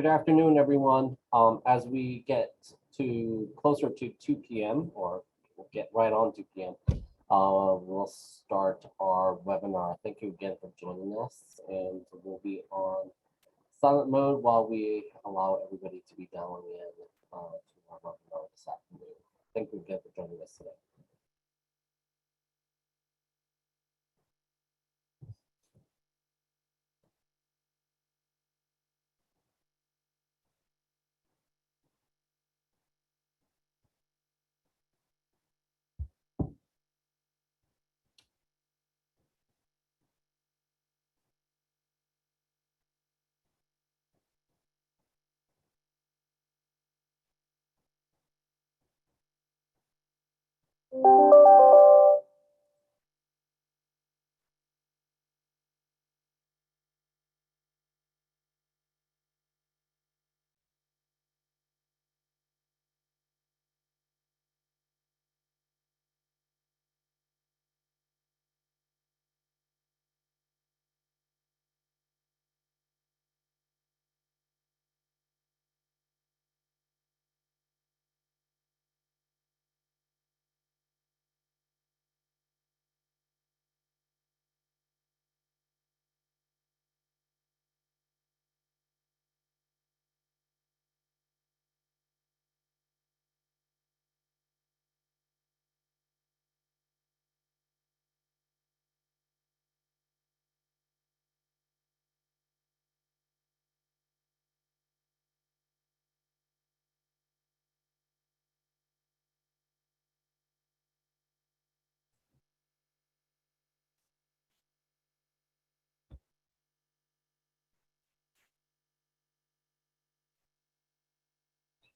Good afternoon, everyone. As we get to closer to 2 p.m. or we'll get right on 2 p.m., we'll start our webinar. Thank you again for joining us, and we'll be on silent mode while we allow everybody to be dialing in to our webinar this afternoon. Thank you again for joining us today.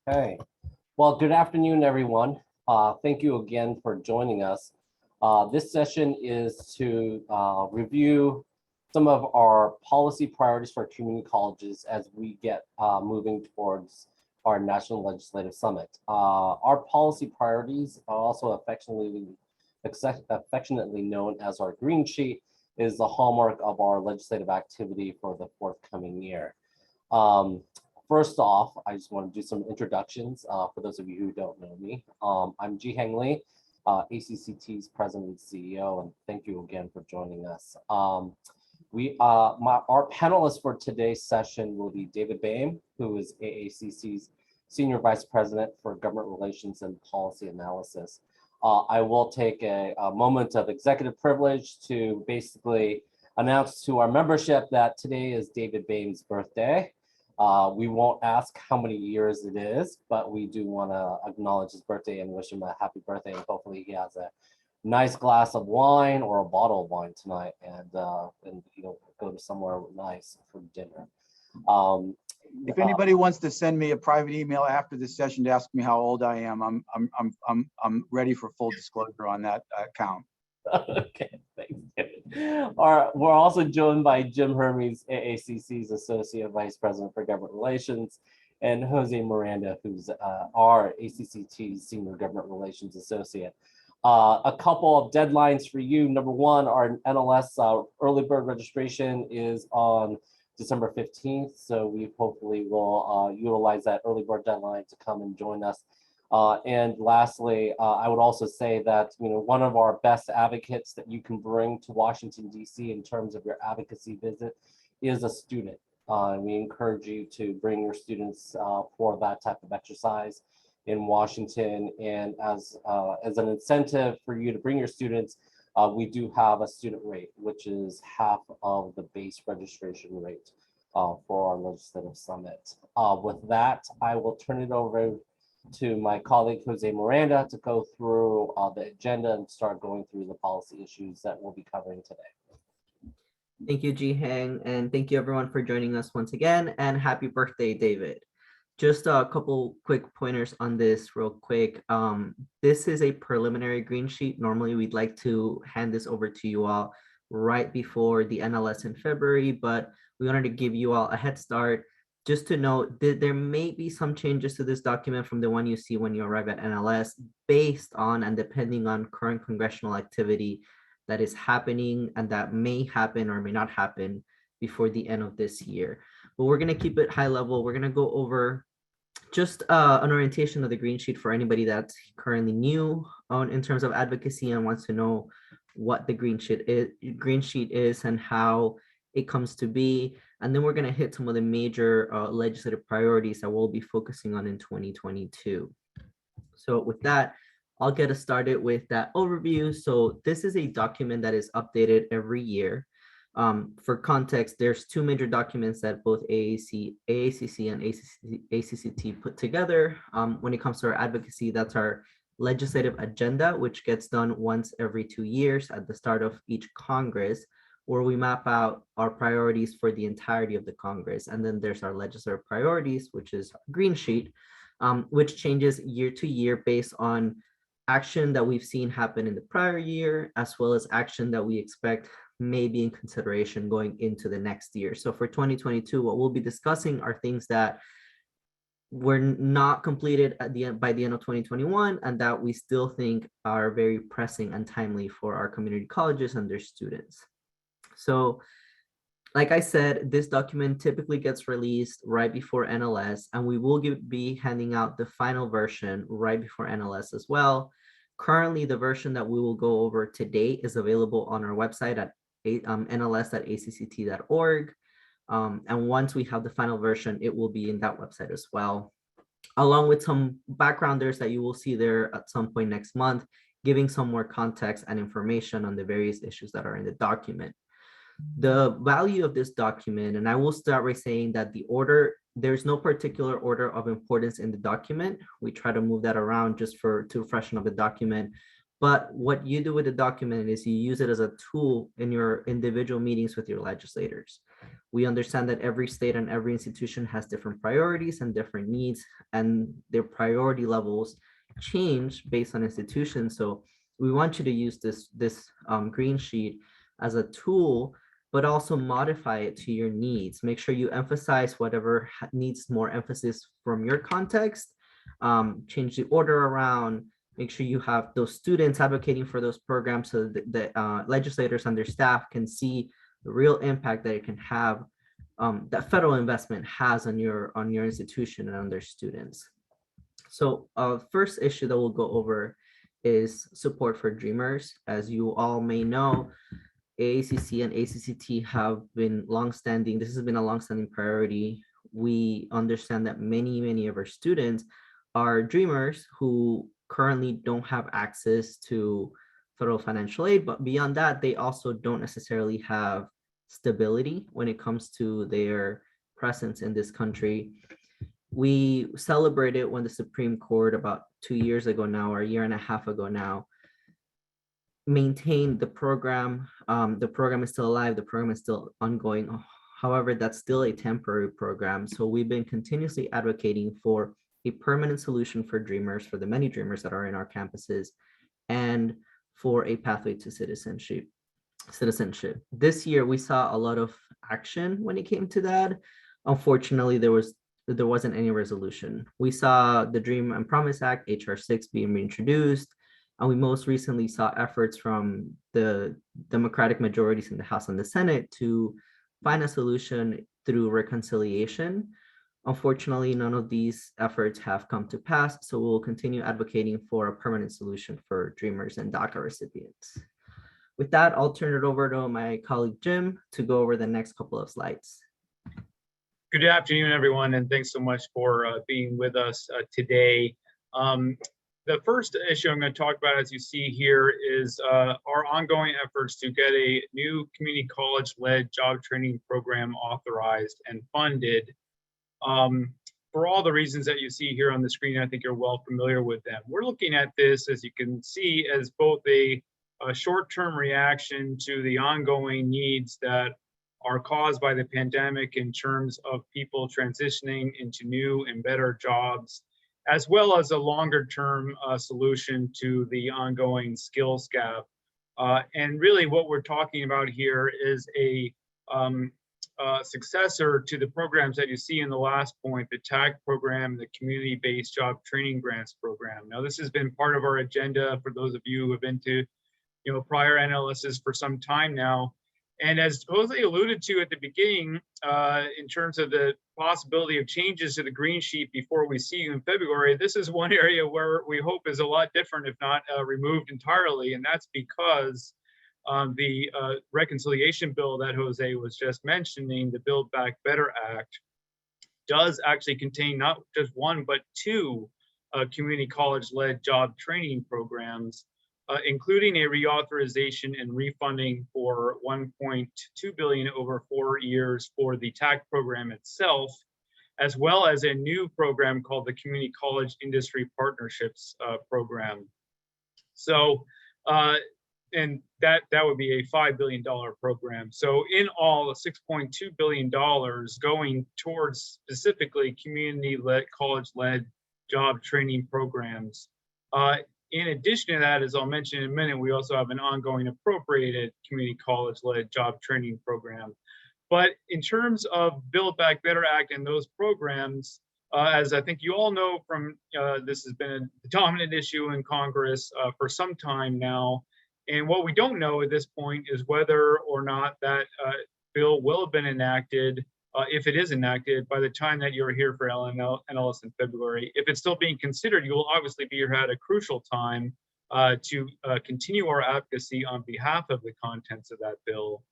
Okay. Well, good afternoon, everyone. Thank you again for joining us. This session is to review some of our policy priorities for community colleges as we get moving towards our National Legislative Summit. Our policy priorities, are also affectionately known as our Green Sheet, is the hallmark of our legislative activity for the forthcoming year. First off, I just want to do some introductions for those of you who don't know me. I'm Ji-Heng Lee, ACCT's President and CEO, and thank you again for joining us. Our panelists for today's session will be David Boehm, who is AACC's Senior Vice President for Government Relations and Policy Analysis. I will take a moment of executive privilege to basically announce to our membership that today is David Boehm's birthday. We won't ask how many years it is, but we do want to acknowledge his birthday and wish him a happy birthday. And hopefully he has a nice glass of wine or a bottle of wine tonight, and go to somewhere nice for dinner. If anybody wants to send me a private email after this session to ask me how old I am, I'm ready for full disclosure on that account. Okay, thanks, David. We're also joined by Jim Hermes, AACC's Associate Vice President for Government Relations, and Jose Miranda, who's our ACCT's Senior Government Relations Associate. A couple of deadlines for you. Number one, our NLS early bird registration is on December 15th, so we hopefully will utilize that early bird deadline to come and join us. And lastly, I would also say that one of our best advocates that you can bring to Washington, D.C. in terms of your advocacy visit is a student. We encourage you to bring your students for that type of exercise in Washington. And as an incentive for you to bring your students, we do have a student rate, which is half of the base registration rate for our legislative summit. With that, I will turn it over to my colleague Jose Miranda to go through the agenda and start going through the policy issues that we'll be covering today. Thank you, Ji-Heng, and thank you everyone for joining us once again, and happy birthday, David. Just a couple quick pointers on this real quick. This is a preliminary green sheet. Normally we'd like to hand this over to you all right before the NLS in February, but we wanted to give you all a head start. Just to note that there may be some changes to this document from the one you see when you arrive at NLS based on and depending on current congressional activity that is happening and that may happen or may not happen before the end of this year. but we're going to keep it high level. We're going to go over just an orientation of the green sheet for anybody that's currently new on in terms of advocacy and wants to know what the green sheet is and how it comes to be. And then we're going to hit some of the major legislative priorities that we'll be focusing on in 2022. So with that, I'll get us started with that overview. So this is a document that is updated every year. For context, there's two major documents that both AACC and ACCT put together. When it comes to our advocacy, that's our legislative agenda, which gets done once every 2 years at the start of each Congress, where we map out our priorities for the entirety of the Congress. And then there's our legislative priorities, which is green sheet, which changes year to year based on action that we've seen happen in the prior year, as well as action that we expect may be in consideration going into the next year. So for 2022, what we'll be discussing are things that were not completed by the end of 2021, and that we still think are very pressing and timely for our community colleges and their students. So like I said, this document typically gets released right before NLS, and we will be handing out the final version right before NLS as well. Currently, the version that we will go over today is available on our website at nls.acct.org. And once we have the final version, it will be in that website as well, along with some backgrounders that you will see there at some point next month, giving some more context and information on the various issues that are in the document. The value of this document, and I will start by saying that there's no particular order of importance in the document. We try to move that around just to freshen up the document. But what you do with the document is you use it as a tool in your individual meetings with your legislators. We understand that every state and every institution has different priorities and different needs, and their priority levels change based on institutions. So we want you to use this green sheet as a tool, but also modify it to your needs. Make sure you emphasize whatever needs more emphasis from your context, change the order around, make sure you have those students advocating for those programs so that the legislators and their staff can see the real impact that it can have, that federal investment has on your institution and on their students. So first issue that we'll go over is support for Dreamers. As you all may know, AACC and ACCT have been longstanding. This has been a longstanding priority. We understand that many of our students are Dreamers who currently don't have access to federal financial aid, but beyond that, they also don't necessarily have stability when it comes to their presence in this country. We celebrated when the Supreme Court about 2 years ago now, or a year and a half ago now, maintained the program. The program is still alive. The program is still ongoing. However, that's still a temporary program. So we've been continuously advocating for a permanent solution for Dreamers, for the many Dreamers that are in our campuses, and for a pathway to citizenship. This year, we saw a lot of action when it came to that. Unfortunately, there wasn't any resolution. We saw the Dream and Promise Act, HR 6, being reintroduced. And we most recently saw efforts from the Democratic majorities in the House and the Senate to find a solution through reconciliation. Unfortunately, none of these efforts have come to pass, so we'll continue advocating for a permanent solution for Dreamers and DACA recipients. With that, I'll turn it over to my colleague Jim to go over the next couple of slides. Good afternoon, everyone, and thanks so much for being with us today. The first issue I'm going to talk about, as you see here, is our ongoing efforts to get a new community college-led job training program authorized and funded. For all the reasons that you see here on the screen, I think you're well familiar with them. We're looking at this, as you can see, as both a short-term reaction to the ongoing needs that are caused by the pandemic in terms of people transitioning into new and better jobs, as well as a longer-term solution to the ongoing skills gap. And really what we're talking about here is a successor to the programs that you see in the last point, the TAG program, the community-based job training grants program. Now, this has been part of our agenda for those of you who have been to prior NLSs for some time now. And as Jose alluded to at the beginning, in terms of the possibility of changes to the green sheet before we see you in February, this is one area where we hope is a lot different, if not removed entirely. And that's because the reconciliation bill that Jose was just mentioning, the Build Back Better Act, does actually contain not just one, but two community college-led job training programs, including a reauthorization and refunding for $1.2 billion over 4 years for the TAC program itself, as well as a new program called the Community College Industry Partnerships program. So, and that would be a $5 billion program. So in all, $6.2 billion going towards specifically community-led, college-led job training programs. In addition to that, as I'll mention in a minute, we also have an ongoing appropriated community college-led job training program. But in terms of Build Back Better Act and those programs, as I think you all know from, this has been a dominant issue in Congress for some time now. And what we don't know at this point is whether or not that bill will have been enacted, if it is enacted, by the time that you're here for NLS in February. If it's still being considered, you will obviously be here at a crucial time to continue our advocacy on behalf of the contents of that bill.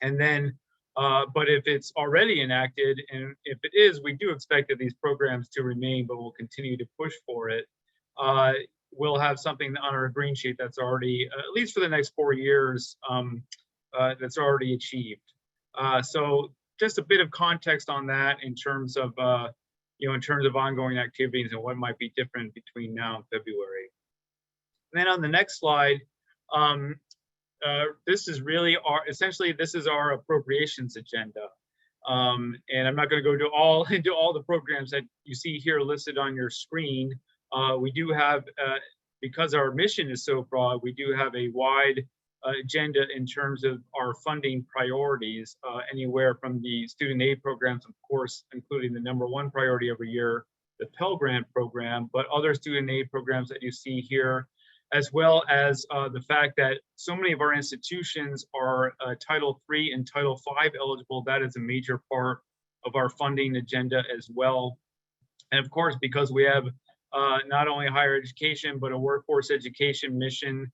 And then, but if it's already enacted, and if it is, we do expect that these programs to remain, but we'll continue to push for it. We'll have something on our green sheet that's already, at least for the next 4 years, that's already achieved. So just a bit of context on that in terms of, in terms of ongoing activities and what might be different between now and February. And then on the next slide, this is really essentially this is our appropriations agenda. And I'm not going to go into all the programs that you see here listed on your screen. We do have, because our mission is so broad, we do have a wide agenda in terms of our funding priorities, anywhere from the student aid programs, of course, including the #1 priority every year, the Pell Grant program, but other student aid programs that you see here, as well as the fact that so many of our institutions are Title III and Title V eligible. That is a major part of our funding agenda as well. And of course, because we have not only higher education, but a workforce education mission,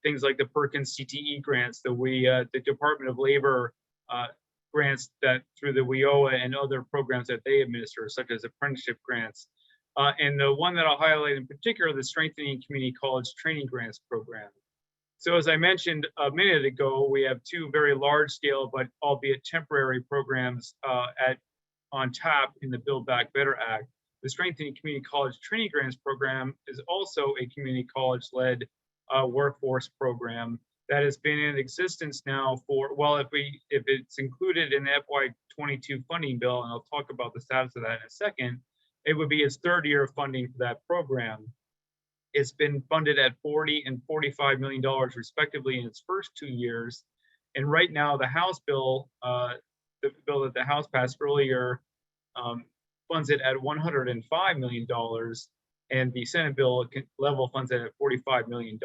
things like the Perkins CTE grants, the Department of Labor grants that through the WIOA and other programs that they administer, such as apprenticeship grants. And the one that I'll highlight in particular, the Strengthening Community College Training Grants program. So as I mentioned a minute ago, we have two very large scale, but albeit temporary programs on tap in the Build Back Better Act. The Strengthening Community College Training Grants program is also a community college-led workforce program that has been in existence now for, well, if it's included in the FY22 funding bill, and I'll talk about the status of that in a second, it would be its 3rd year of funding for that program. It's been funded at $40 and $45 million respectively in its first 2 years. And right now, the House bill, the bill that the House passed earlier, funds it at $105 million, and the Senate bill level funds it at $45 million.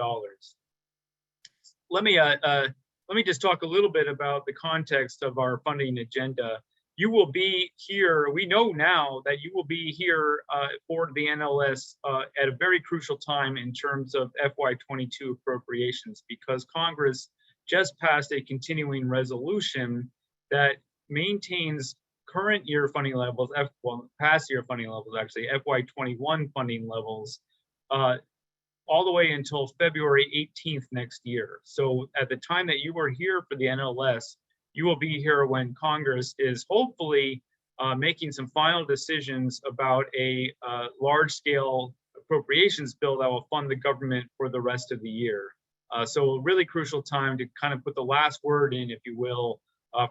Let me just talk a little bit about the context of our funding agenda. You will be here, we know now that you will be here for the NLS at a very crucial time in terms of FY22 appropriations, because Congress just passed a continuing resolution that maintains current year funding levels, past year funding levels actually, FY21 funding levels, all the way until February 18th next year. So at the time that you are here for the NLS, you will be here when Congress is hopefully making some final decisions about a large-scale appropriations bill that will fund the government for the rest of the year. So a really crucial time to kind of put the last word in, if you will,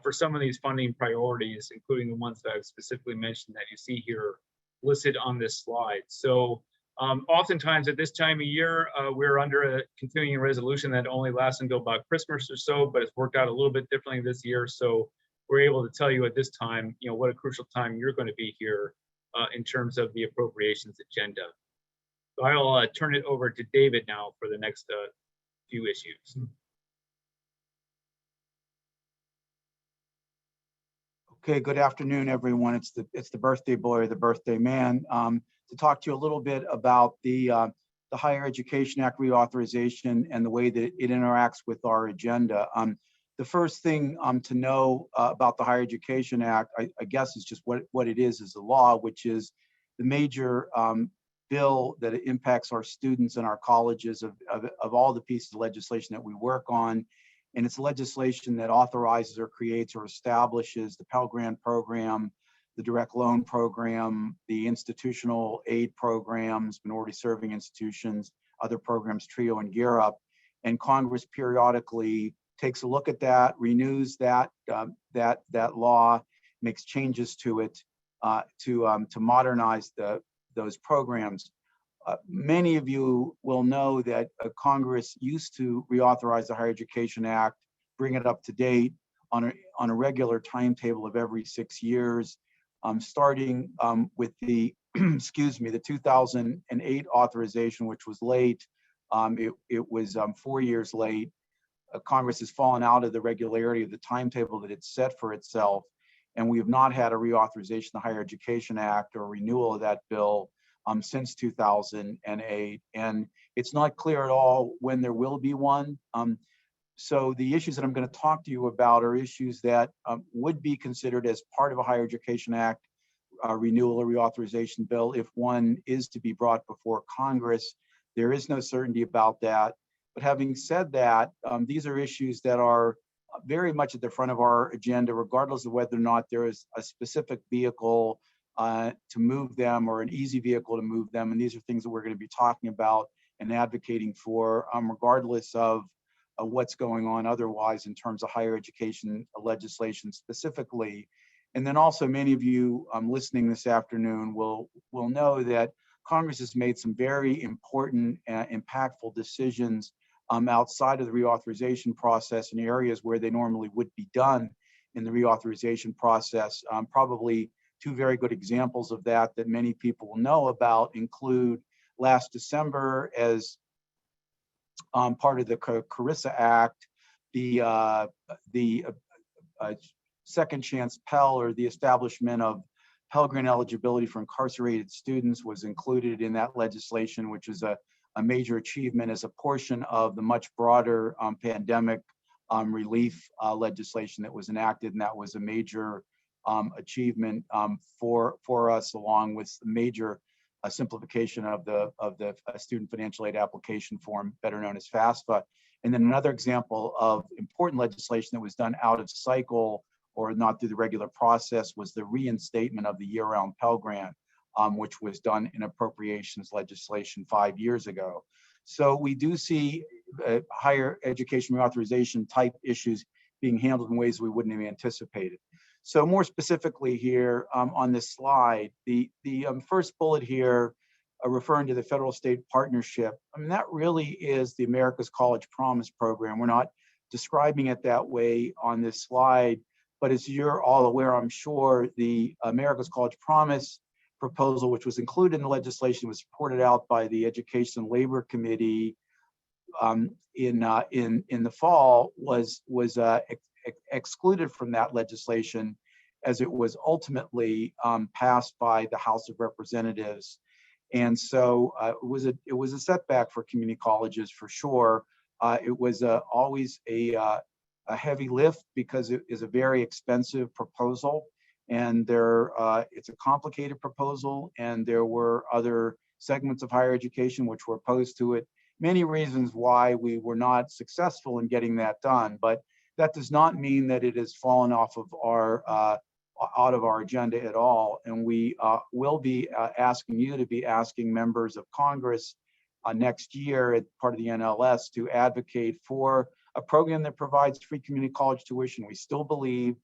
for some of these funding priorities, including the ones that I've specifically mentioned that you see here listed on this slide. So oftentimes at this time of year, we're under a continuing resolution that only lasts until about Christmas or so, but it's worked out a little bit differently this year. So we're able to tell you at this time, what a crucial time you're going to be here in terms of the appropriations agenda. So I'll turn it over to David now for the next few issues. Okay, good afternoon, everyone. It's the birthday boy or the birthday man. To talk to you a little bit about the Higher Education Act reauthorization and the way that it interacts with our agenda. The first thing to know about the Higher Education Act, I guess, is just what it is a law, which is the major bill that impacts our students and our colleges of all the pieces of legislation that we work on. And it's legislation that authorizes or creates or establishes the Pell Grant program, the direct loan program, the institutional aid programs, minority serving institutions, other programs, TRIO and Gear Up. And Congress periodically takes a look at that, renews that law, makes changes to it to modernize those programs. Many of you will know that Congress used to reauthorize the Higher Education Act, bring it up to date on a regular timetable of every 6 years, starting with the, excuse me, the 2008 authorization, which was late. It was 4 years late. Congress has fallen out of the regularity of the timetable that it's set for itself, and we have not had a reauthorization of the Higher Education Act or renewal of that bill since 2008, and it's not clear at all when there will be one. So the issues that I'm going to talk to you about are issues that would be considered as part of a Higher Education Act renewal or reauthorization bill if one is to be brought before Congress. There is no certainty about that. But having said that, these are issues that are very much at the front of our agenda, regardless of whether or not there is a specific vehicle to move them or an easy vehicle to move them. And these are things that we're going to be talking about and advocating for, regardless of what's going on otherwise in terms of higher education legislation specifically. And then also many of you listening this afternoon will know that Congress has made some very important and impactful decisions outside of the reauthorization process in areas where they normally would be done in the reauthorization process. Probably two very good examples of that many people will know about include last December, as part of the Carissa Act, the Second Chance Pell, or the establishment of Pell Grant eligibility for incarcerated students, was included in that legislation, which is a major achievement as a portion of the much broader pandemic relief legislation that was enacted, and that was a major achievement for us, along with major simplification of the student financial aid application form, better known as FAFSA. And then another example of important legislation that was done out of cycle or not through the regular process was the reinstatement of the year-round Pell Grant, which was done in appropriations legislation 5 years ago. So we do see higher education reauthorization type issues being handled in ways we wouldn't have anticipated. So more specifically here on this slide, the first bullet here referring to the federal state partnership, I mean, that really is the America's College Promise program. We're not describing it that way on this slide, but as you're all aware, I'm sure, the America's College Promise proposal, which was included in the legislation, was reported out by the Education and Labor Committee in the fall, was excluded from that legislation as it was ultimately passed by the House of Representatives. And so it was a setback for community colleges for sure. It was always a heavy lift because it is a very expensive proposal, and it's a complicated proposal, and there were other segments of higher education which were opposed to it. Many reasons why we were not successful in getting that done, but that does not mean that it has fallen off of out of our agenda at all. And we will be asking you to be asking members of Congress next year as part of the NLS to advocate for a program that provides free community college tuition. We still believe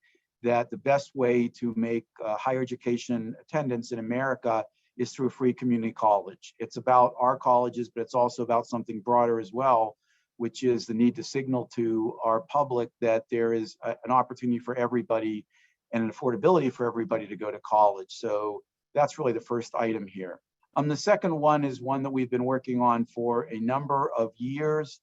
that the best way to make higher education attendance in America is through free community college. It's about our colleges, but it's also about something broader as well, which is the need to signal to our public that there is an opportunity for everybody and an affordability for everybody to go to college. So that's really the first item here. The second one is one that we've been working on for a number of years.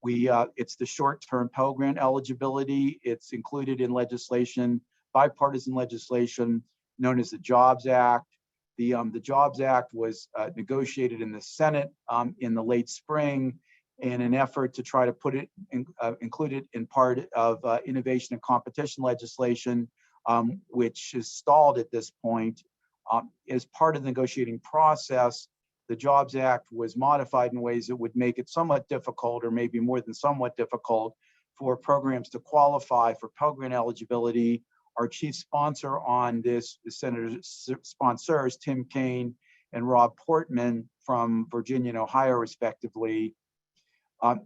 It's the short-term Pell Grant eligibility. It's included in legislation bipartisan legislation known as the Jobs Act. The Jobs Act was negotiated in the Senate in the late spring in an effort to try to put it include it in part of innovation and competition legislation, which is stalled at this point. As part of the negotiating process, the Jobs Act was modified in ways that would make it somewhat difficult, or maybe more than somewhat difficult, for programs to qualify for Pell Grant eligibility. Our chief sponsor on this, the Senator sponsors, Tim Kaine and Rob Portman from Virginia and Ohio, respectively.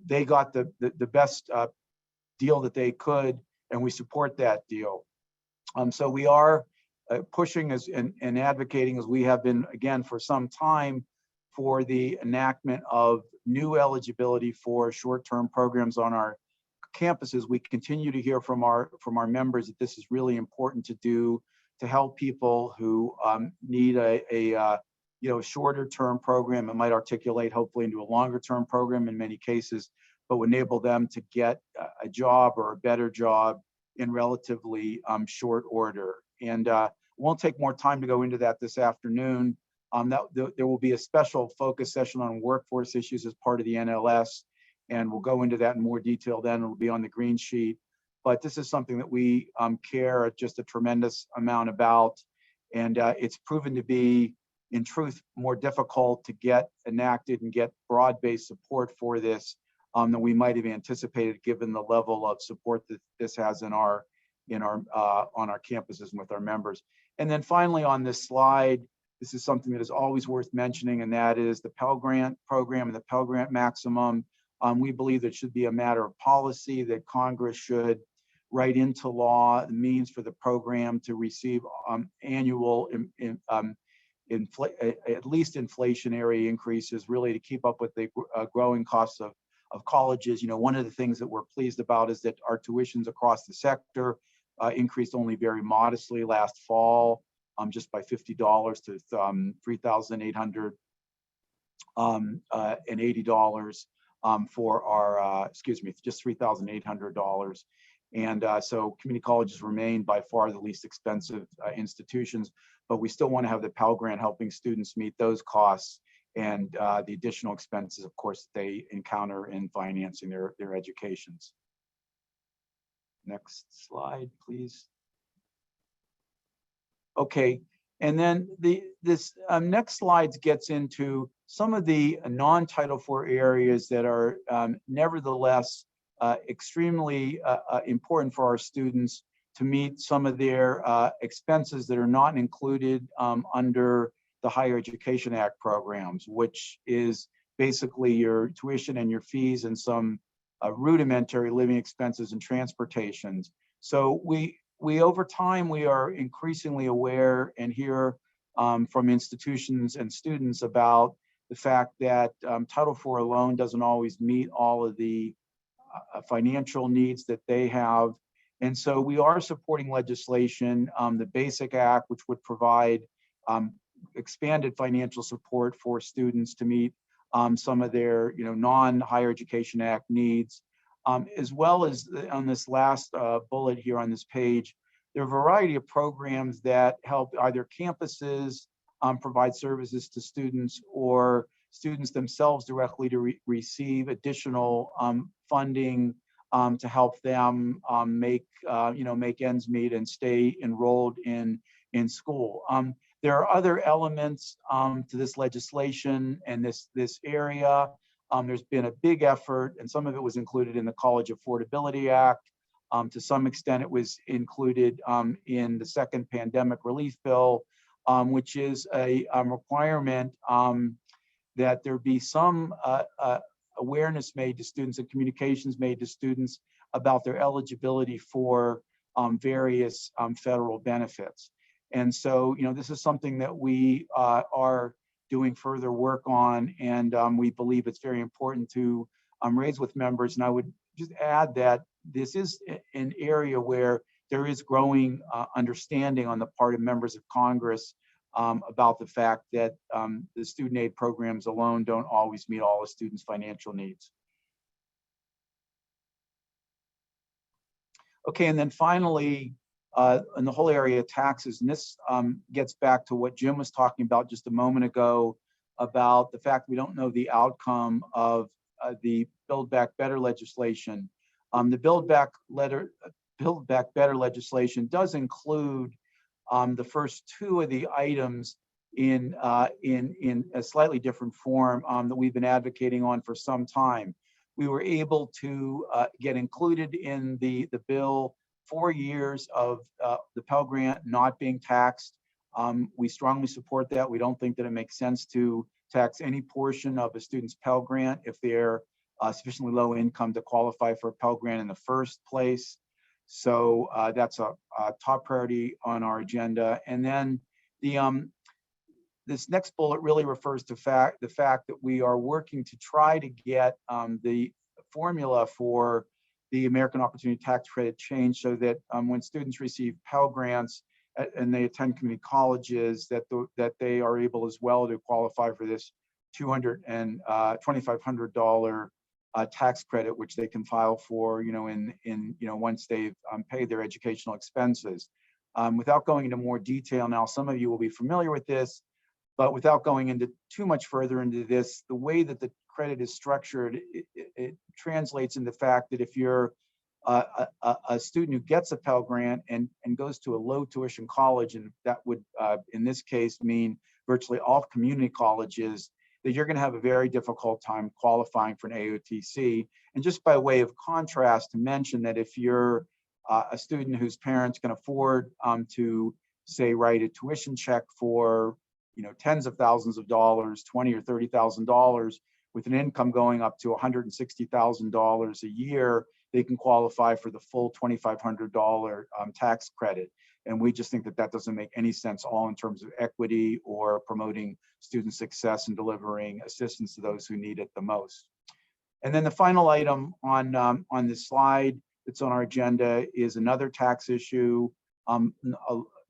They got the best deal that they could, and we support that deal. So we are pushing and advocating, as we have been, again, for some time, for the enactment of new eligibility for short-term programs on our campuses. We continue to hear from our members that this is really important to do to help people who need a shorter-term program. It might articulate hopefully into a longer-term program in many cases, but would enable them to get a job or a better job in relatively short order. And won't take more time to go into that this afternoon. There will be a special focus session on workforce issues as part of the NLS, and we'll go into that in more detail then. It'll be on the green sheet. But this is something that we care just a tremendous amount about, and it's proven to be, in truth, more difficult to get enacted and get broad-based support for this than we might have anticipated, given the level of support that this has on our campuses and with our members. And then finally on this slide, this is something that is always worth mentioning, and that is the Pell Grant program and the Pell Grant maximum. We believe that it should be a matter of policy that Congress should write into law the means for the program to receive annual at least inflationary increases, really to keep up with the growing costs of colleges. You know, one of the things that we're pleased about is that our tuitions across the sector increased only very modestly last fall, just by $50 to $3,880 for our, just $3,800. And so community colleges remain by far the least expensive institutions, but we still want to have the Pell Grant helping students meet those costs and the additional expenses, of course, they encounter in financing their educations. Next slide, please. Okay, and then this next slide gets into some of the non-Title IV areas that are nevertheless extremely important for our students to meet some of their expenses that are not included under the Higher Education Act programs, which is basically your tuition and your fees and some rudimentary living expenses and transportations. So we over time, we are increasingly aware and hear from institutions and students about the fact that Title IV alone doesn't always meet all of the financial needs that they have. And so we are supporting legislation, the BASIC Act, which would provide expanded financial support for students to meet some of their non-Higher Education Act needs, as well as on this last bullet here on this page, there are a variety of programs that help either campuses provide services to students or students themselves directly to receive additional funding to help them make ends meet and stay enrolled in school. There are other elements to this legislation and this area. There's been a big effort, and some of it was included in the College Affordability Act. To some extent, it was included in the second pandemic relief bill, which is a requirement that there be some awareness made to students and communications made to students about their eligibility for various federal benefits. And so, this is something that we are doing further work on, and we believe it's very important to raise with members. And I would just add that this is an area where there is growing understanding on the part of members of Congress about the fact that the student aid programs alone don't always meet all the students' financial needs. Okay, and then finally, in the whole area of taxes. And this gets back to what Jim was talking about just a moment ago about the fact we don't know the outcome of the Build Back Better legislation. The Build Back Better legislation does include the first two of the items in a slightly different form that we've been advocating on for some time. We were able to get included in the bill 4 years of the Pell Grant not being taxed. We strongly support that. We don't think that it makes sense to tax any portion of a student's Pell Grant if they're sufficiently low income to qualify for a Pell Grant in the first place. So that's a top priority on our agenda. And then this next bullet really refers to the fact that we are working to try to get the formula for the American Opportunity Tax Credit changed so that when students receive Pell Grants and they attend community colleges, that they are able as well to qualify for this $200 and $2,500 tax credit, which they can file for, once they've paid their educational expenses. Without going into more detail now, some of you will be familiar with this, but without going into too much further into this, the way that the credit is structured, it translates into the fact that if you're a student who gets a Pell Grant and goes to a low tuition college, and that would, in this case, mean virtually all community colleges, that you're going to have a very difficult time qualifying for an AUTC. And just by way of contrast, to mention that if you're a student whose parents can afford to, say, write a tuition check for tens of thousands of dollars, $20,000 or $30,000, with an income going up to $160,000 a year, they can qualify for the full $2,500 tax credit. And we just think that that doesn't make any sense all in terms of equity or promoting student success and delivering assistance to those who need it the most. And then the final item on this slide that's on our agenda is another tax issue.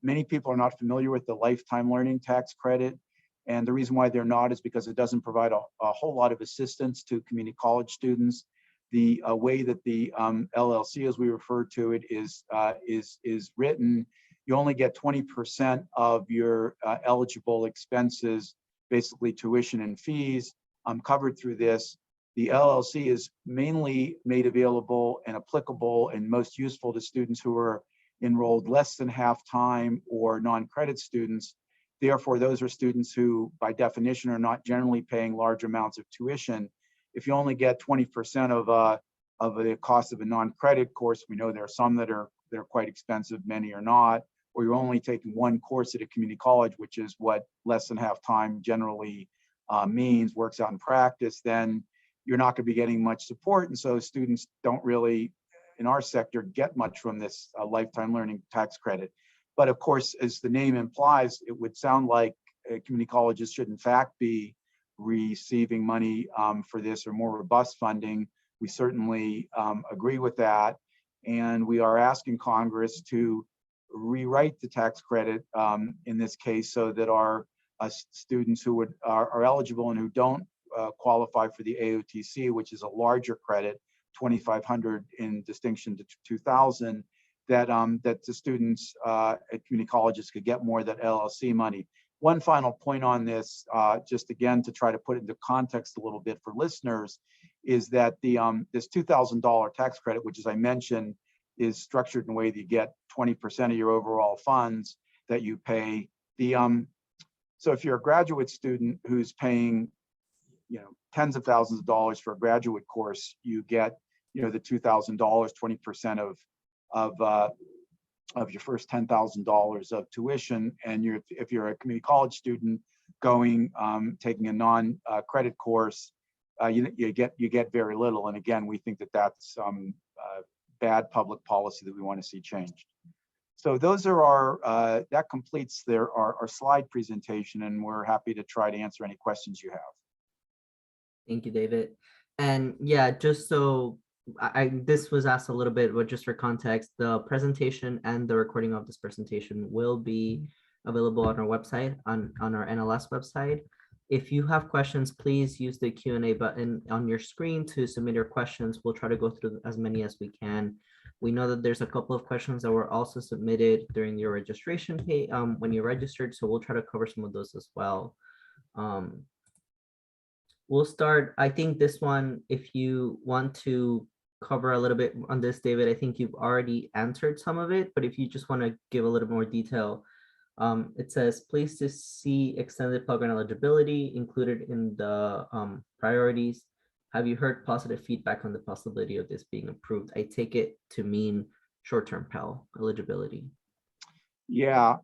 Many people are not familiar with the lifetime learning tax credit. And the reason why they're not is because it doesn't provide a whole lot of assistance to community college students. The way that the LLC, as we refer to it, is written, you only get 20% of your eligible expenses, basically tuition and fees, covered through this. The LLC is mainly made available and applicable and most useful to students who are enrolled less than half-time or non-credit students. Therefore, those are students who, by definition, are not generally paying large amounts of tuition. If you only get 20% of the cost of a non-credit course, we know there are some that are quite expensive, many are not, or you're only taking one course at a community college, which is what less than half-time generally means, works out in practice, then you're not going to be getting much support. And so students don't really, in our sector, get much from this lifetime learning tax credit. But of course, as the name implies, it would sound like community colleges should in fact be receiving money for this or more robust funding. We certainly agree with that. And we are asking Congress to rewrite the tax credit in this case so that our students who are eligible and who don't qualify for the AUTC, which is a larger credit, $2,500 in distinction to $2,000, that the students at community colleges could get more of that LLC money. One final point on this, just again to try to put it into context a little bit for listeners, is that this $2,000 tax credit, which as I mentioned, is structured in a way that you get 20% of your overall funds that you pay. So if you're a graduate student who's paying tens of thousands of dollars for a graduate course, you get the $2,000, 20% of your first $10,000 of tuition. And if you're a community college student going taking a non-credit course, you get very little. And again, we think that that's bad public policy that we want to see changed. So those are that completes our slide presentation, and we're happy to try to answer any questions you have. Thank you, David. And yeah, just so this was asked a little bit, but just for context, the presentation and the recording of this presentation will be available on our website, on our NLS website. If you have questions, please use the Q&A button on your screen to submit your questions. We'll try to go through as many as we can. We know that there's a couple of questions that were also submitted during your registration pay, when you registered, so we'll try to cover some of those as well. We'll start, I think this one, if you want to cover a little bit on this, David, I think you've already answered some of it, but if you just want to give a little more detail, it says, please to see extended Pell Grant eligibility included in the priorities. Have you heard positive feedback on the possibility of this being approved? I take it to mean short-term Pell eligibility. Yeah,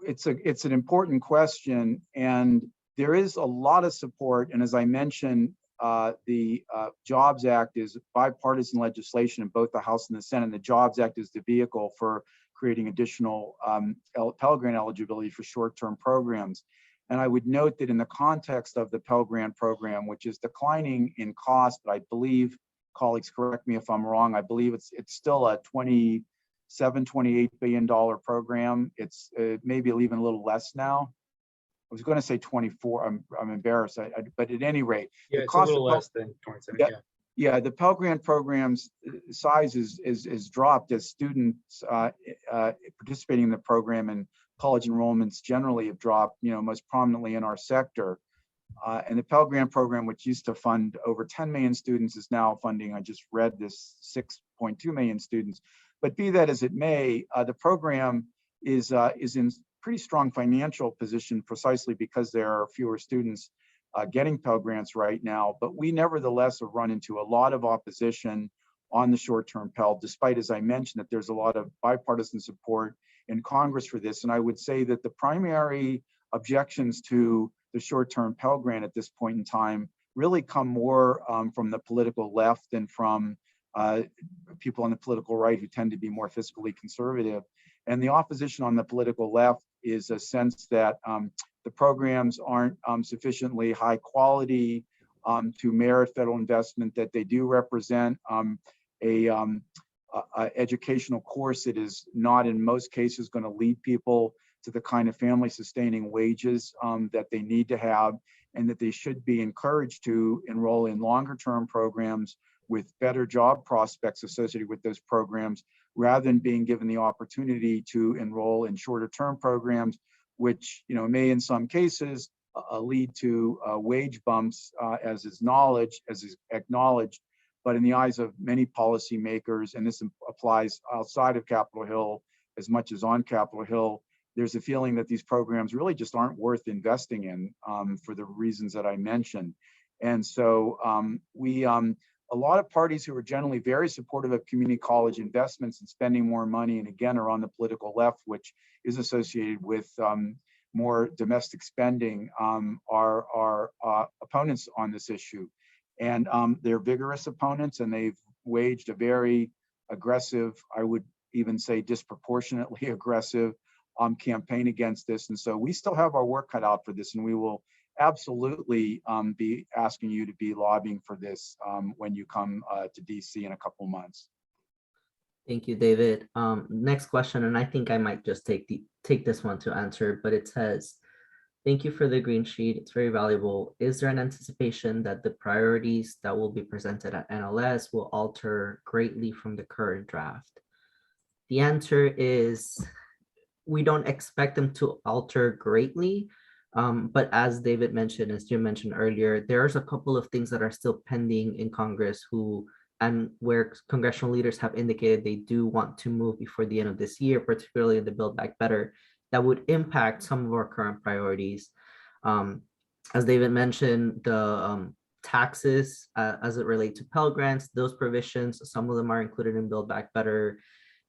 it's an important question, and there is a lot of support. And as I mentioned, the Jobs Act is bipartisan legislation in both the House and the Senate. And the Jobs Act is the vehicle for creating additional Pell Grant eligibility for short-term programs. And I would note that in the context of the Pell Grant program, which is declining in cost, but I believe, colleagues correct me if I'm wrong, I believe it's still a $28 billion program. It's maybe even a little less now. I was going to say 24. I'm embarrassed. But at any rate, yeah, it's a little less than 27. Yeah. Yeah. Yeah, the Pell Grant program's size is dropped as students participating in the program, and college enrollments generally have dropped, most prominently in our sector. And the Pell Grant program, which used to fund over 10 million students, is now funding, I just read this, 6.2 million students. But be that as it may, the program is in pretty strong financial position precisely because there are fewer students getting Pell Grants right now, but we nevertheless have run into a lot of opposition on the short-term Pell, despite, as I mentioned, that there's a lot of bipartisan support in Congress for this. And I would say that the primary objections to the short-term Pell Grant at this point in time really come more from the political left than from people on the political right who tend to be more fiscally conservative. And the opposition on the political left is a sense that the programs aren't sufficiently high quality to merit federal investment, that they do represent a educational course that is not in most cases going to lead people to the kind of family sustaining wages that they need to have, and that they should be encouraged to enroll in longer term programs with better job prospects associated with those programs, rather than being given the opportunity to enroll in shorter term programs, which may in some cases lead to wage bumps, as is acknowledged, but in the eyes of many policymakers, and this applies outside of Capitol Hill as much as on Capitol Hill, there's a feeling that these programs really just aren't worth investing in for the reasons that I mentioned. And so a lot of parties who are generally very supportive of community college investments and spending more money, and again are on the political left, which is associated with more domestic spending, are opponents on this issue. And they're vigorous opponents, and they've waged a very aggressive, I would even say disproportionately aggressive campaign against this. And so we still have our work cut out for this, and we will absolutely be asking you to be lobbying for this when you come to DC in a couple months. Thank you, David. Next question, and I think I might just take this one to answer, but it says, thank you for the green sheet. It's very valuable. Is there an anticipation that the priorities that will be presented at NLS will alter greatly from the current draft? The answer is we don't expect them to alter greatly. But as David mentioned, as Jim mentioned earlier, there's a couple of things that are still pending in Congress and where congressional leaders have indicated they do want to move before the end of this year, particularly in the Build Back Better, that would impact some of our current priorities. As David mentioned, the taxes as it relates to Pell Grants, those provisions, some of them are included in Build Back Better.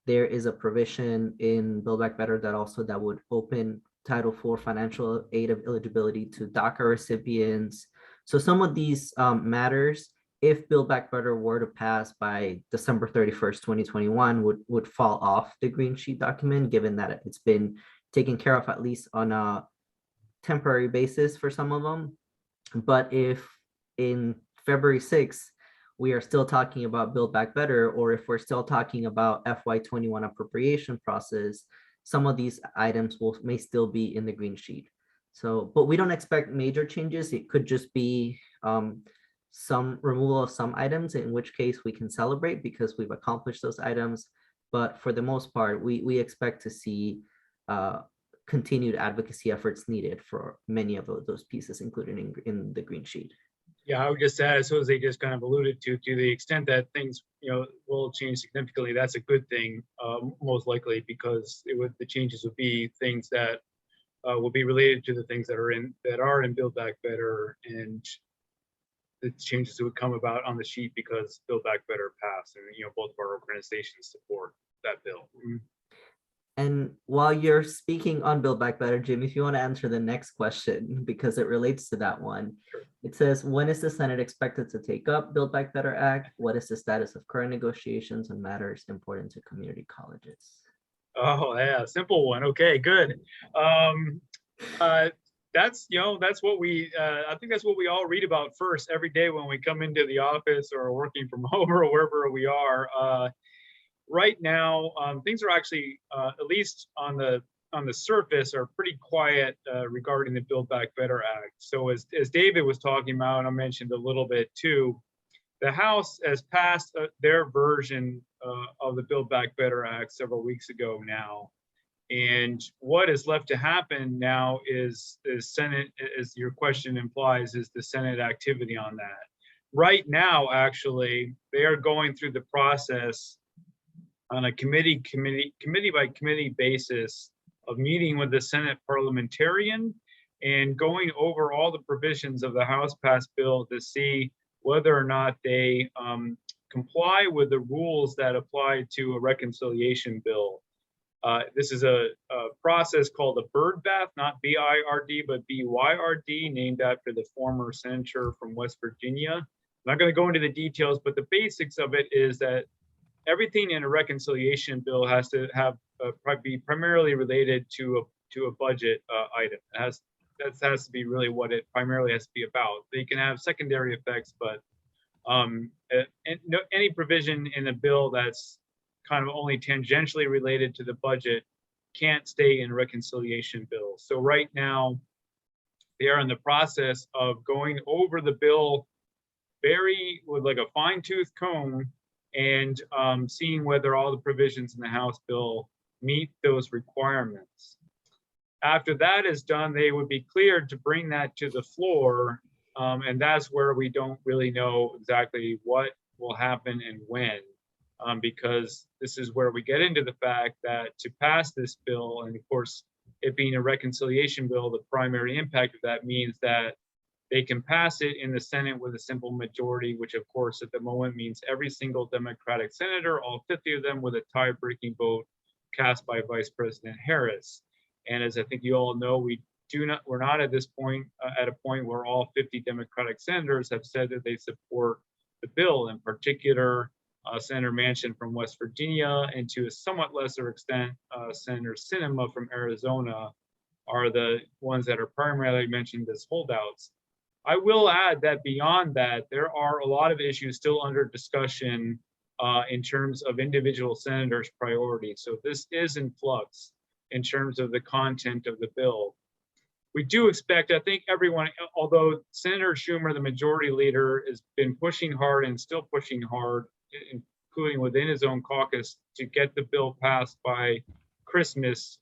There is a provision in Build Back Better that would open Title IV financial aid of eligibility to DACA recipients. So some of these matters, if Build Back Better were to pass by December 31st, 2021, would fall off the green sheet document, given that it's been taken care of at least on a temporary basis for some of them. But if in February 6th, we are still talking about Build Back Better, or if we're still talking about FY21 appropriation process, some of these items may still be in the green sheet. So, but we don't expect major changes. It could just be some removal of some items, in which case we can celebrate because we've accomplished those items. But for the most part, we expect to see continued advocacy efforts needed for many of those pieces, including in the green sheet. Yeah, I would just add, as Jose just kind of alluded to the extent that things, will change significantly, that's a good thing, most likely, because the changes would be things that will be related to the things that are in Build Back Better, and the changes that would come about on the sheet because Build Back Better passed, and both of our organizations support that bill. And while you're speaking on Build Back Better, Jim, if you want to answer the next question, because it relates to that one. Sure. It says, when is the Senate expected to take up Build Back Better Act? What is the status of current negotiations on matters important to community colleges? Oh yeah, simple one. Okay, good. That's what we, I think that's what we all read about first every day when we come into the office or working from home or wherever we are. Right now, things are actually, at least on the surface, are pretty quiet regarding the Build Back Better Act. So as David was talking about, and I mentioned a little bit too, the House has passed their version of the Build Back Better Act several weeks ago now. And what is left to happen now is the Senate, as your question implies, is the Senate activity on that. Right now, actually, they are going through the process on a committee by committee basis of meeting with the Senate parliamentarian and going over all the provisions of the House passed bill to see whether or not they comply with the rules that apply to a reconciliation bill. This is a process called a bird bath, not B-I-R-D, but B-Y-R-D, named after the former senator from West Virginia. I'm not going to go into the details, but the basics of it is that everything in a reconciliation bill has to be primarily related to a budget item. That has to be really what it primarily has to be about. They can have secondary effects, but any provision in a bill that's kind of only tangentially related to the budget can't stay in reconciliation bills. So right now, they are in the process of going over the bill with like a fine-tooth comb and seeing whether all the provisions in the House bill meet those requirements. After that is done, they would be cleared to bring that to the floor, and that's where we don't really know exactly what will happen and when, because this is where we get into the fact that to pass this bill, and of course, it being a reconciliation bill, the primary impact of that means that they can pass it in the Senate with a simple majority, which of course at the moment means every single Democratic senator, all 50 of them, with a tie-breaking vote cast by Vice President Harris. And as I think you all know, we're not at this point at a point where all 50 Democratic senators have said that they support the bill. In particular, Senator Manchin from West Virginia, and to a somewhat lesser extent, Senator Sinema from Arizona, are the ones that are primarily mentioned as holdouts. I will add that beyond that, there are a lot of issues still under discussion in terms of individual senators' priorities. So this is in flux in terms of the content of the bill. We do expect, I think everyone, although Senator Schumer, the majority leader, has been pushing hard and still pushing hard, including within his own caucus, to get the bill passed by Christmas.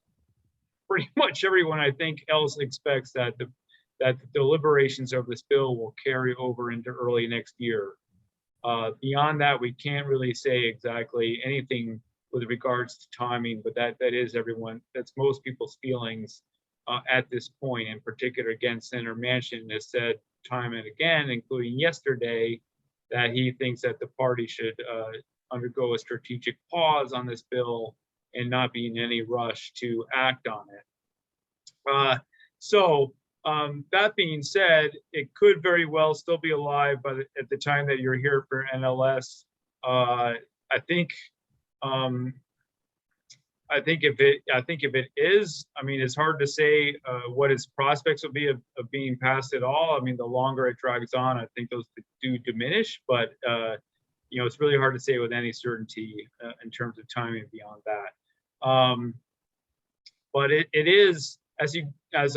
Pretty much everyone, I think, else expects that the deliberations of this bill will carry over into early next year. Beyond that, we can't really say exactly anything with regards to timing, but that's most people's feelings at this point. In particular, again, Senator Manchin has said time and again, including yesterday, that he thinks that the party should undergo a strategic pause on this bill and not be in any rush to act on it. That being said, it could very well still be alive at the time that you're here for NLS. I think if it is, I mean, it's hard to say what its prospects will be of being passed at all. I mean, the longer it drags on, I think those do diminish, but it's really hard to say with any certainty in terms of timing beyond that. But it is, as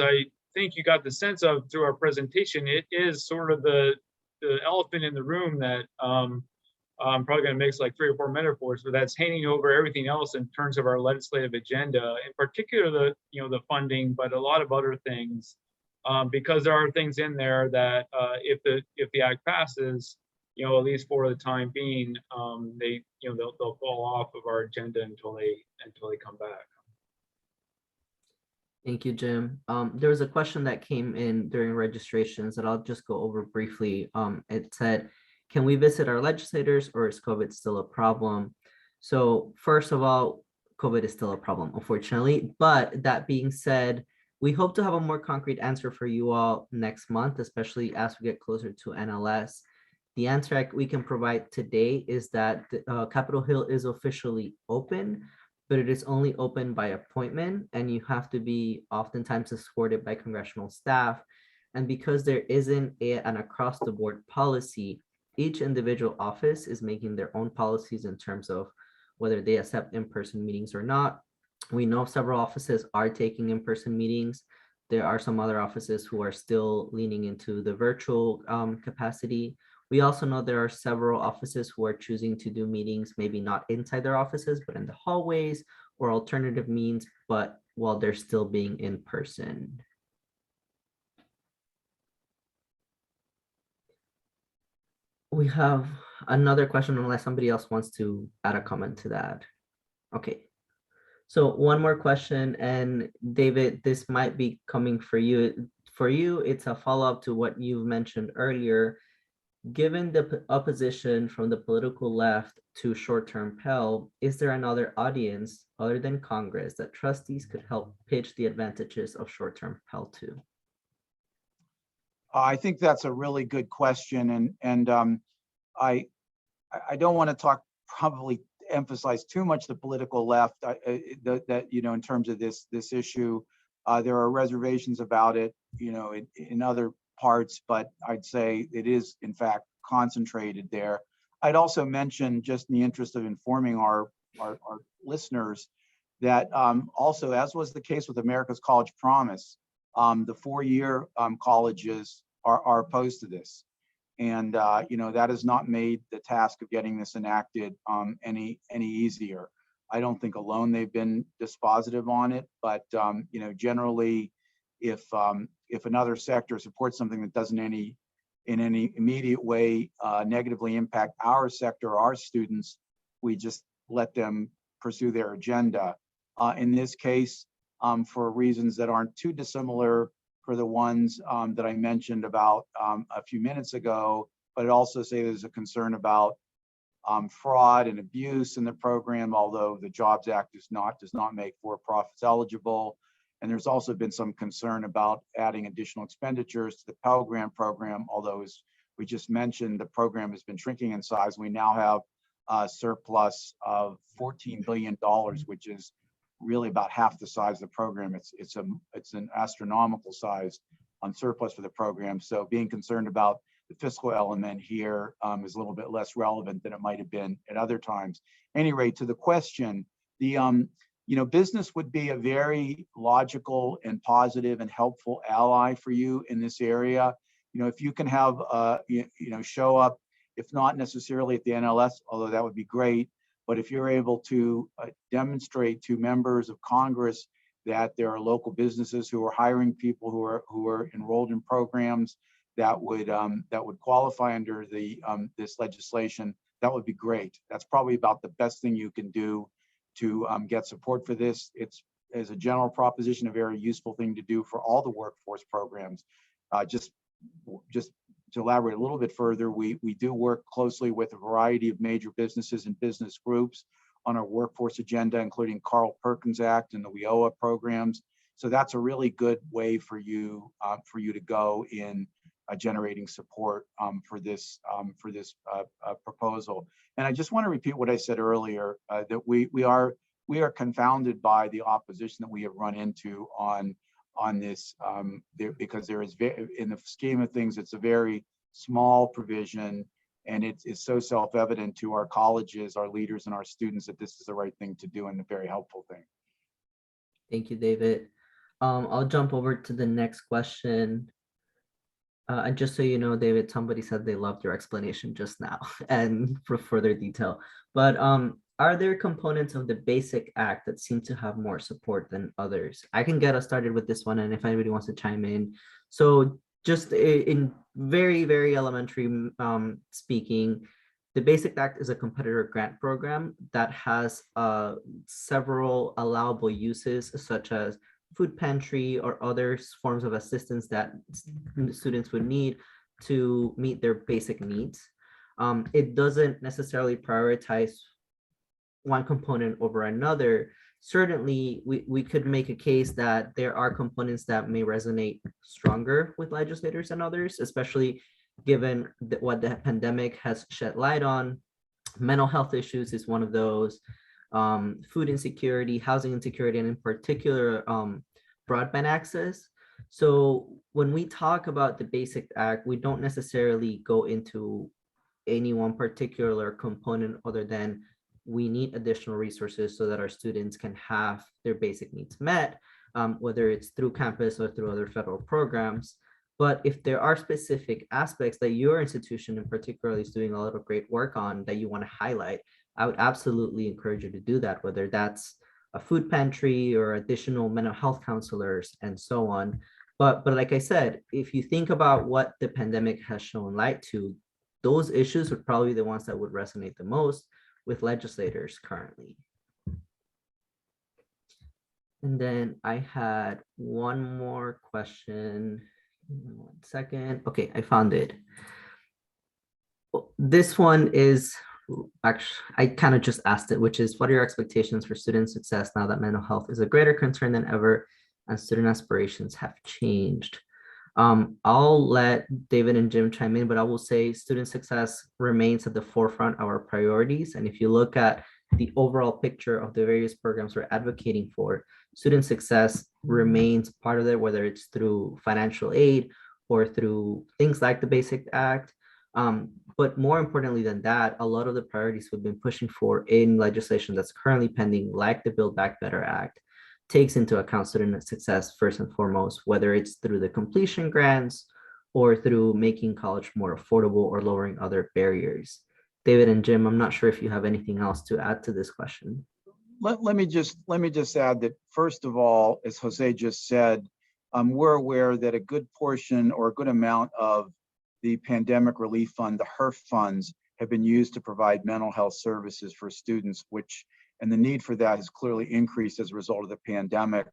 I think you got the sense of through our presentation, it is sort of the the elephant in the room that I'm probably going to mix like 3 or 4 metaphors, but that's hanging over everything else in terms of our legislative agenda, in particular the funding, but a lot of other things, because there are things in there that if the act passes, at least for the time being, they'll fall off of our agenda until they come back. Thank you, Jim. There was a question that came in during registrations that I'll just go over briefly. It said, can we visit our legislators, or is COVID still a problem? So first of all, COVID is still a problem, unfortunately. But that being said, we hope to have a more concrete answer for you all next month, especially as we get closer to NLS. The answer we can provide today is that Capitol Hill is officially open, but it is only open by appointment, and you have to be oftentimes escorted by congressional staff. And because there isn't an across-the-board policy, each individual office is making their own policies in terms of whether they accept in-person meetings or not. We know several offices are taking in-person meetings. There are some other offices who are still leaning into the virtual capacity. We also know there are several offices who are choosing to do meetings, maybe not inside their offices, but in the hallways or alternative means, but while they're still being in person. We have another question, unless somebody else wants to add a comment to that. Okay. So one more question, and David, this might be coming for you. For you, it's a follow-up to what you mentioned earlier. Given the opposition from the political left to short-term Pell, is there another audience other than Congress that trustees could help pitch the advantages of short-term Pell to? I think that's a really good question, and I don't want to probably emphasize too much the political left that in terms of this issue. There are reservations about it, in other parts, but I'd say it is in fact concentrated there. I'd also mention, just in the interest of informing our listeners, that also, as was the case with America's College Promise, the 4-year colleges are opposed to this. And that has not made the task of getting this enacted any easier. I don't think alone they've been dispositive on it, but generally, if another sector supports something that doesn't in any immediate way negatively impact our sector or our students, we just let them pursue their agenda. In this case, for reasons that aren't too dissimilar for the ones that I mentioned about a few minutes ago, but I'd also say there's a concern about fraud and abuse in the program, although the Jobs Act does not make for-profits eligible. And there's also been some concern about adding additional expenditures to the Pell Grant program, although, as we just mentioned, the program has been shrinking in size. We now have a surplus of $14 billion, which is really about half the size of the program. It's an astronomical size on surplus for the program. So being concerned about the fiscal element here is a little bit less relevant than it might have been at other times. At any rate, to the question, business would be a very logical and positive and helpful ally for you in this area. If you can have, show up, if not necessarily at the NLS, although that would be great, but if you're able to demonstrate to members of Congress that there are local businesses who are hiring people who are enrolled in programs that would qualify under this legislation, that would be great. That's probably about the best thing you can do to get support for this. It's, as a general proposition, a very useful thing to do for all the workforce programs. Just to elaborate a little bit further, we do work closely with a variety of major businesses and business groups on our workforce agenda, including Carl Perkins Act and the WIOA programs. So that's a really good way for you to go in generating support for this proposal. And I just want to repeat what I said earlier, that we are confounded by the opposition that we have run into on this, because there is, in the scheme of things, it's a very small provision, and it's so self-evident to our colleges, our leaders, and our students that this is the right thing to do and a very helpful thing. Thank you, David. I'll jump over to the next question. And just so you know, David, somebody said they loved your explanation just now and for further detail. But are there components of the Basic Act that seem to have more support than others? I can get us started with this one, and if anybody wants to chime in. So just in very, very elementary speaking, the Basic Act is a competitor grant program that has several allowable uses, such as food pantry or other forms of assistance that students would need to meet their basic needs. It doesn't necessarily prioritize one component over another. Certainly, we could make a case that there are components that may resonate stronger with legislators than others, especially given what the pandemic has shed light on. Mental health issues is one of those. Food insecurity, housing insecurity, and in particular, broadband access. So when we talk about the Basic Act, we don't necessarily go into any one particular component other than we need additional resources so that our students can have their basic needs met, whether it's through campus or through other federal programs. But if there are specific aspects that your institution in particular is doing a lot of great work on that you want to highlight, I would absolutely encourage you to do that, whether that's a food pantry or additional mental health counselors and so on. But like I said, if you think about what the pandemic has shown light to, those issues would probably be the ones that would resonate the most with legislators currently. And then I had one more question. 1 second. Okay, I found it. This one is actually, I kind of just asked it, which is, what are your expectations for student success now that mental health is a greater concern than ever and student aspirations have changed? I'll let David and Jim chime in, but I will say student success remains at the forefront of our priorities. And if you look at the overall picture of the various programs we're advocating for, student success remains part of it, whether it's through financial aid or through things like the Basic Act. But more importantly than that, a lot of the priorities we've been pushing for in legislation that's currently pending, like the Build Back Better Act, takes into account student success first and foremost, whether it's through the completion grants or through making college more affordable or lowering other barriers. David and Jim, I'm not sure if you have anything else to add to this question. Let me just add that, first of all, as Jose just said, we're aware that a good portion or a good amount of the Pandemic Relief Fund, the HERF funds, have been used to provide mental health services for students, and the need for that has clearly increased as a result of the pandemic,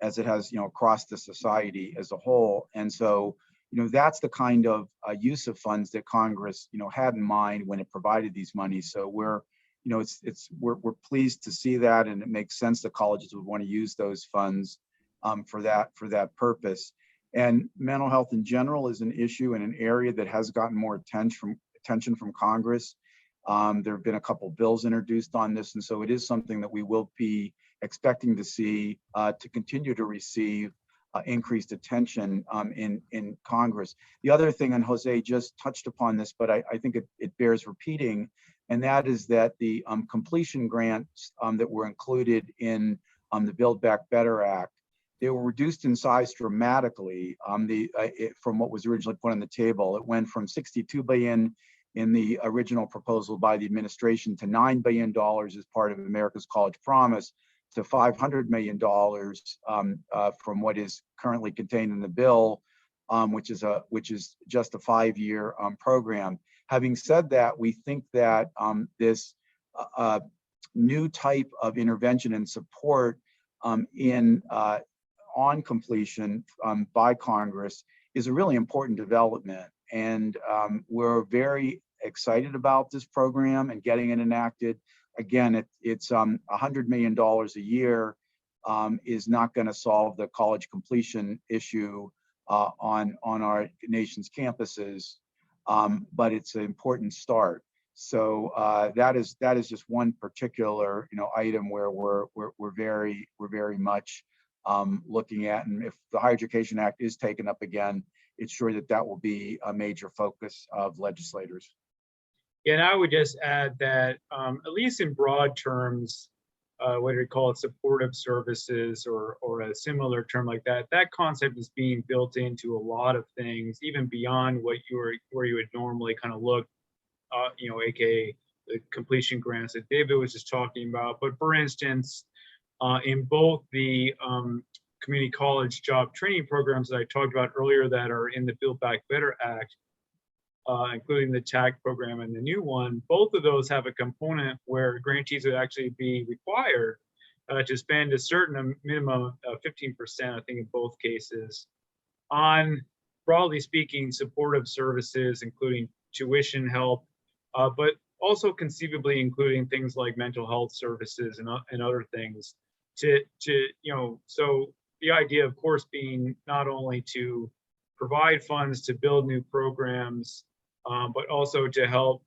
as it has, across the society as a whole. And so, that's the kind of use of funds that Congress, had in mind when it provided these monies. So we're pleased to see that, and it makes sense that colleges would want to use those funds for that purpose. And mental health in general is an issue in an area that has gotten more attention from Congress. There have been a couple bills introduced on this, and so it is something that we will be expecting to see to continue to receive increased attention in Congress. The other thing, and Jose just touched upon this, but I think it bears repeating, and that is that the completion grants that were included in the Build Back Better Act, they were reduced in size dramatically from what was originally put on the table. It went from $62 billion in the original proposal by the administration to $9 billion as part of America's College Promise, to $500 million from what is currently contained in the bill, which is just a 5-year program. Having said that, we think that this new type of intervention and support on completion by Congress is a really important development, and we're very excited about this program and getting it enacted. Again, it's $100 million a year is not going to solve the college completion issue on our nation's campuses, but it's an important start. So that is just one particular item where we're very much looking at, and if the Higher Education Act is taken up again, it's sure that will be a major focus of legislators. Yeah, and I would just add that at least in broad terms, what do we call it, supportive services or a similar term like that. That concept is being built into a lot of things, even beyond what where you would normally kind of look, AKA the completion grants that David was just talking about. But for instance, in both the community college job training programs that I talked about earlier that are in the Build Back Better Act, including the TAC program and the new one, both of those have a component where grantees would actually be required to spend a certain minimum of 15%, I think in both cases, on, broadly speaking, supportive services, including tuition help, but also conceivably including things like mental health services and other things so the idea, of course, being not only to provide funds to build new programs, but also to help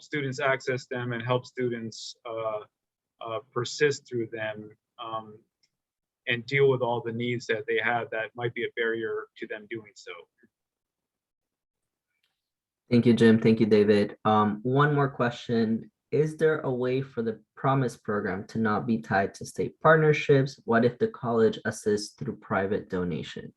students access them and help students persist through them, and deal with all the needs that they have that might be a barrier to them doing so. Thank you, Jim. Thank you, David. One more question. Is there a way for the Promise program to not be tied to state partnerships? What if the college assists through private donations?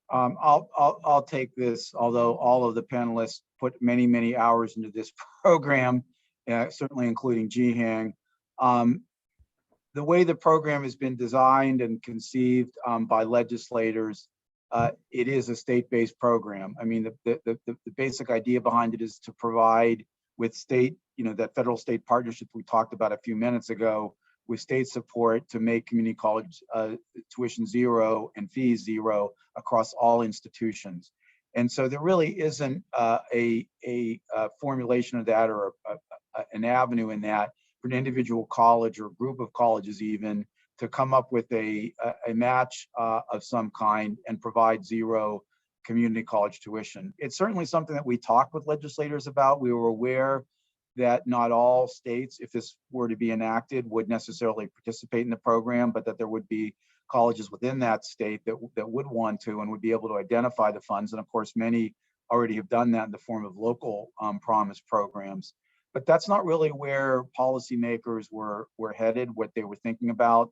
I'll take this, although all of the panelists put many, many hours into this program, certainly including Jihang. The way the program has been designed and conceived by legislators, it is a state-based program. I mean, the basic idea behind it is to provide with state, that federal-state partnership we talked about a few minutes ago, with state support to make community college tuition zero and fees zero across all institutions. And so there really isn't a formulation of that or an avenue in that for an individual college or group of colleges even to come up with a match of some kind and provide zero community college tuition. It's certainly something that we talked with legislators about. We were aware that not all states, if this were to be enacted, would necessarily participate in the program, but that there would be colleges within that state that would want to and would be able to identify the funds. And of course, many already have done that in the form of local Promise programs. But that's not really where policymakers were headed, what they were thinking about.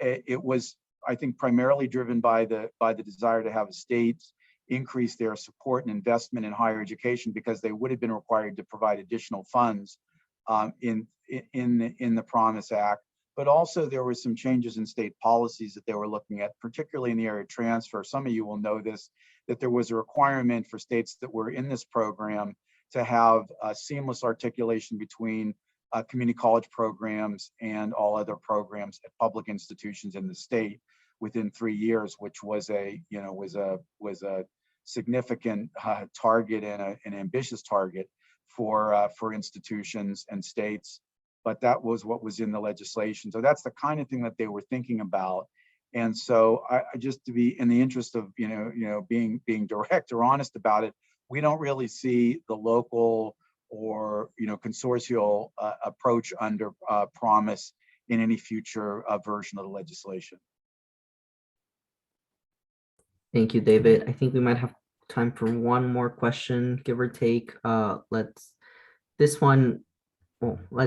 It was, I think, primarily driven by the desire to have states increase their support and investment in higher education, because they would have been required to provide additional funds in the Promise Act. But also there were some changes in state policies that they were looking at, particularly in the area of transfer. Some of you will know this, that there was a requirement for states that were in this program to have a seamless articulation between community college programs and all other programs at public institutions in the state within 3 years, which was a significant target and an ambitious target for institutions and states. But that was what was in the legislation. So that's the kind of thing that they were thinking about. And so I just, to be in the interest of being direct or honest about it, we don't really see the local or consortial approach under Promise in any future version of the legislation. Thank you, David. I think we might have time for one more question, give or take. Let's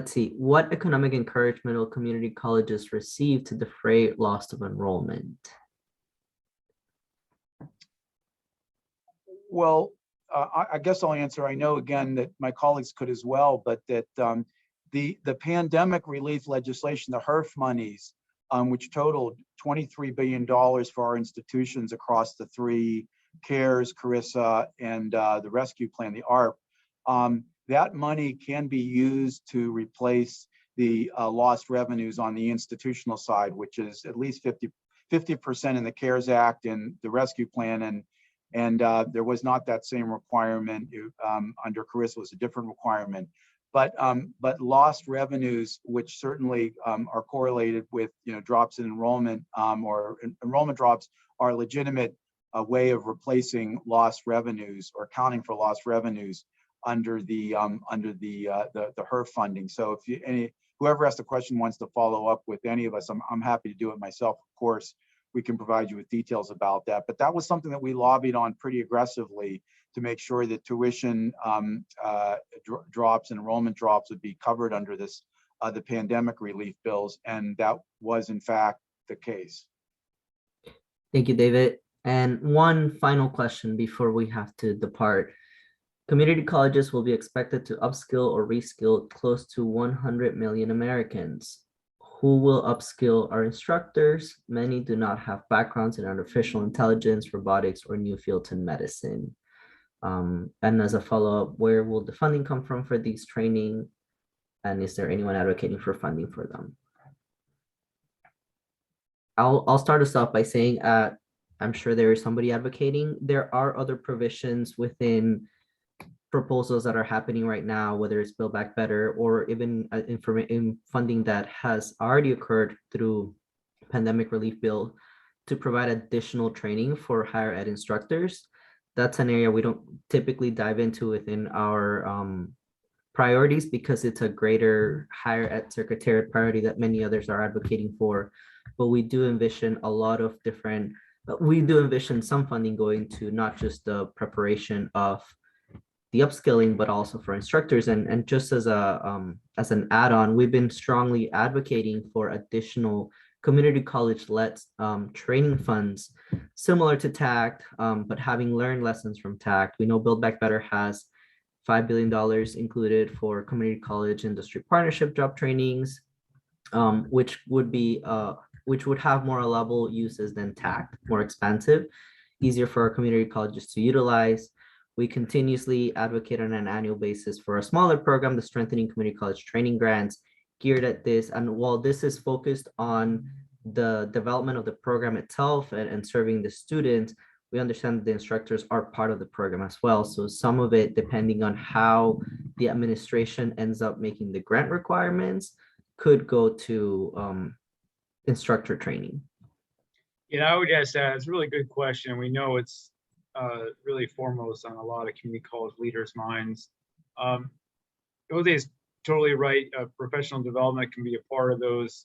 see. What economic encouragement will community colleges receive to defray loss of enrollment? Well, I guess I'll answer. I know again that my colleagues could as well, but that the pandemic relief legislation, the HERF monies, which totaled $23 billion for our institutions across the three CARES, CARISA, and the rescue plan, the ARP, that money can be used to replace the lost revenues on the institutional side, which is at least 50% in the CARES Act and the rescue plan, and there was not that same requirement under CARISA, was a different requirement. But lost revenues, which certainly are correlated with drops in enrollment or enrollment drops, are a legitimate way of replacing lost revenues or accounting for lost revenues under the HERF funding. So if whoever asked the question wants to follow up with any of us, I'm happy to do it myself. Of course, we can provide you with details about that. But that was something that we lobbied on pretty aggressively to make sure that tuition drops and enrollment drops would be covered under this the pandemic relief bills, and that was in fact the case. Thank you, David. And one final question before we have to depart. Community colleges will be expected to upskill or reskill close to 100 million Americans. Who will upskill our instructors? Many do not have backgrounds in artificial intelligence, robotics, or new fields in medicine. And as a follow-up, where will the funding come from for these training? And is there anyone advocating for funding for them? I'll start us off by saying I'm sure there is somebody advocating. There are other provisions within proposals that are happening right now, whether it's Build Back Better or even in funding that has already occurred through pandemic relief bill to provide additional training for higher ed instructors. That's an area we don't typically dive into within our priorities because it's a greater higher ed secretariat priority that many others are advocating for. But we do envision some funding going to not just the preparation of the upskilling, but also for instructors. And just as an add-on, we've been strongly advocating for additional community college-led training funds similar to TACT, but having learned lessons from TACT. We know Build Back Better has $5 billion included for community college industry partnership job trainings, which would have more allowable uses than TACT, more expansive, easier for our community colleges to utilize. We continuously advocate on an annual basis for a smaller program, the Strengthening Community College Training Grants, geared at this. And while this is focused on the development of the program itself and serving the students, we understand that the instructors are part of the program as well. So some of it, depending on how the administration ends up making the grant requirements, could go to instructor training. Yeah, I would guess that it's a really good question. We know it's really foremost on a lot of community college leaders' minds. Jose is totally right. Professional development can be a part of those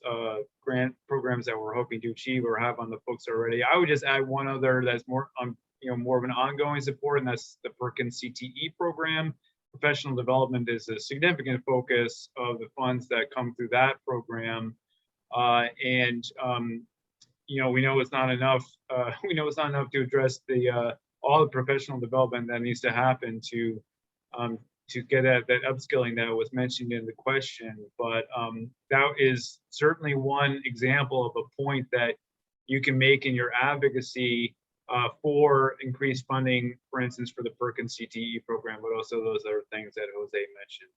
grant programs that we're hoping to achieve or have on the books already. I would just add one other that's more more of an ongoing support, and that's the Perkins CTE program. Professional development is a significant focus of the funds that come through that program, we know it's not enough. We know it's not enough to address all the professional development that needs to happen to get at that upskilling that was mentioned in the question. But that is certainly one example of a point that you can make in your advocacy for increased funding, for instance, for the Perkins CTE program, but also those other things that Jose mentioned.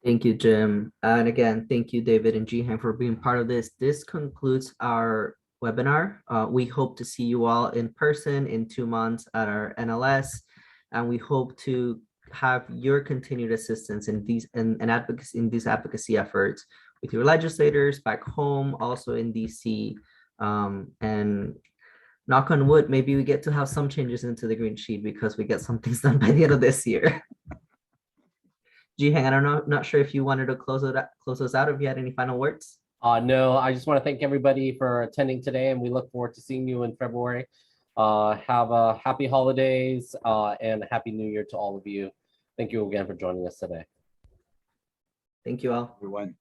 Thank you, Jim. And again, thank you, David and Jihan, for being part of this. This concludes our webinar. We hope to see you all in person in 2 months at our NLS, and we hope to have your continued assistance in these advocacy efforts with your legislators back home, also in DC. And knock on wood, maybe we get to have some changes into the green sheet because we get some things done by the end of this year. Jihang, I don't know, not sure if you wanted to close us out, if you had any final words. No, I just want to thank everybody for attending today, and we look forward to seeing you in February. Have a happy holidays and a happy new year to all of you. Thank you again for joining us today. Thank you all. Everyone.